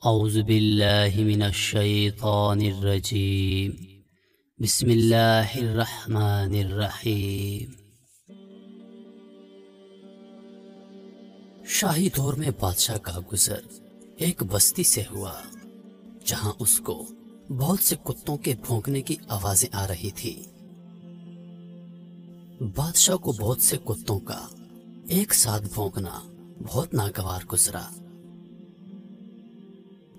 اعوذ باللہ من الشیطان الرجیم بسم اللہ الرحمن الرحیم۔ شاہی دور میں بادشاہ کا گزر ایک بستی سے ہوا جہاں اس کو بہت سے کتوں کے بھونکنے کی آوازیں آ رہی تھی۔ بادشاہ کو بہت سے کتوں کا ایک ساتھ بھونکنا بہت ناگوار گزرا۔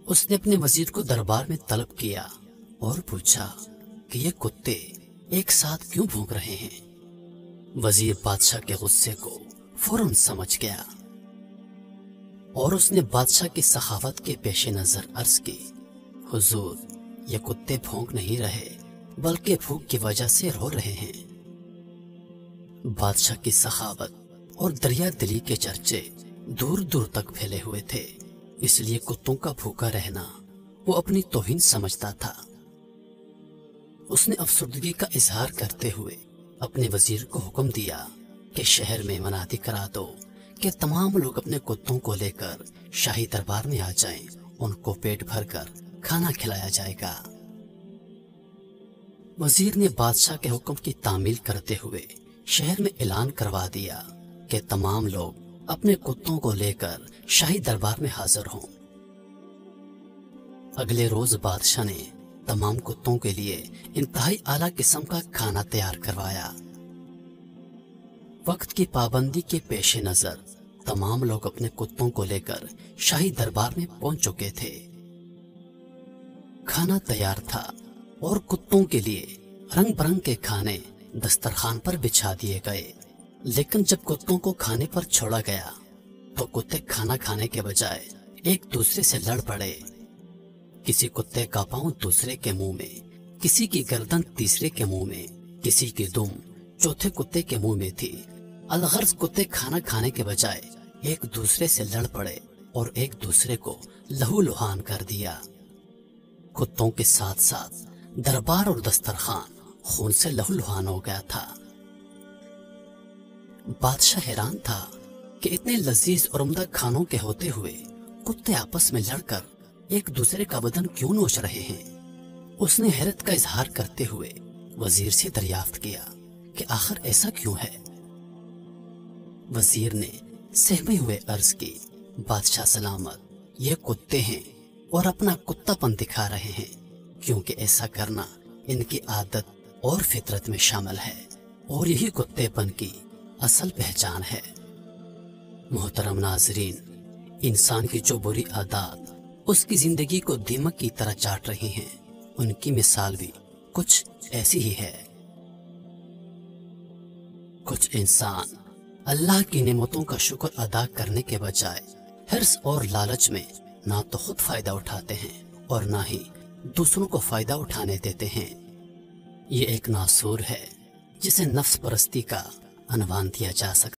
اس نے اپنے وزیر کو دربار میں طلب کیا اور پوچھا کہ یہ کتے ایک ساتھ کیوں بھونک رہے ہیں۔ وزیر بادشاہ کے غصے کو فوراً سمجھ گیا اور اس نے بادشاہ کی سخاوت کے پیش نظر عرض کی، حضور، یہ کتے بھونک نہیں رہے بلکہ بھوک کی وجہ سے رو رہے ہیں۔ بادشاہ کی سخاوت اور دریا دلی کے چرچے دور دور تک پھیلے ہوئے تھے، اس لیے کتوں کا بھوکا رہنا وہ اپنی توہین سمجھتا تھا۔ اس نے افسردگی کا اظہار کرتے ہوئے اپنے وزیر کو حکم دیا کہ شہر میں منادی کرا دو کہ تمام لوگ اپنے کتوں کو لے کر شاہی دربار میں آ جائیں، ان کو پیٹ بھر کر کھانا کھلایا جائے گا۔ وزیر نے بادشاہ کے حکم کی تعمیل کرتے ہوئے شہر میں اعلان کروا دیا کہ تمام لوگ اپنے کتوں کو لے کر شاہی دربار میں حاضر ہوں۔ اگلے روز بادشاہ نے تمام کتوں کے لیے انتہائی اعلیٰ قسم کا کھانا تیار کروایا۔ وقت کی پابندی کے پیش نظر تمام لوگ اپنے کتوں کو لے کر شاہی دربار میں پہنچ چکے تھے۔ کھانا تیار تھا اور کتوں کے لیے رنگ برنگ کے کھانے دسترخوان پر بچھا دیے گئے، لیکن جب کتوں کو کھانے پر چھوڑا گیا تو کتے کھانا کھانے کے بجائے ایک دوسرے سے لڑ پڑے۔ کسی کتے کا پاؤں دوسرے کے منہ میں، کسی کی گردن تیسرے کے منہ میں، کسی کی دم چوتھے کتے کے منہ میں تھی۔ الغرض کتے کھانا کھانے کے بجائے ایک دوسرے سے لڑ پڑے اور ایک دوسرے کو لہو لہان کر دیا۔ کتوں کے ساتھ ساتھ دربار اور دسترخوان خون سے لہو لہان ہو گیا تھا۔ بادشاہ حیران تھا کہ اتنے لذیذ اور عمدہ کھانوں کے ہوتے ہوئے کتے آپس میں لڑ کر ایک دوسرے کا بدن کیوں نوچ رہے ہیں۔ اس نے حیرت کا اظہار کرتے ہوئے وزیر سے دریافت کیا کہ آخر ایسا کیوں ہے۔ وزیر نے سہمے ہوئے عرض کی، بادشاہ سلامت، یہ کتے ہیں اور اپنا کتا پن دکھا رہے ہیں، کیونکہ ایسا کرنا ان کی عادت اور فطرت میں شامل ہے، اور یہی کتے پن کی اصل پہچان ہے۔ محترم ناظرین، انسان کی جو بری عادات اس کی زندگی کو دیمک کی طرح چاٹ رہی ہیں، ان کی مثال بھی کچھ ایسی ہی ہے۔ کچھ انسان اللہ کی نعمتوں کا شکر ادا کرنے کے بجائے حرص اور لالچ میں نہ تو خود فائدہ اٹھاتے ہیں اور نہ ہی دوسروں کو فائدہ اٹھانے دیتے ہیں۔ یہ ایک ناسور ہے جسے نفس پرستی کا عنوان دیا جا سکتا ہے۔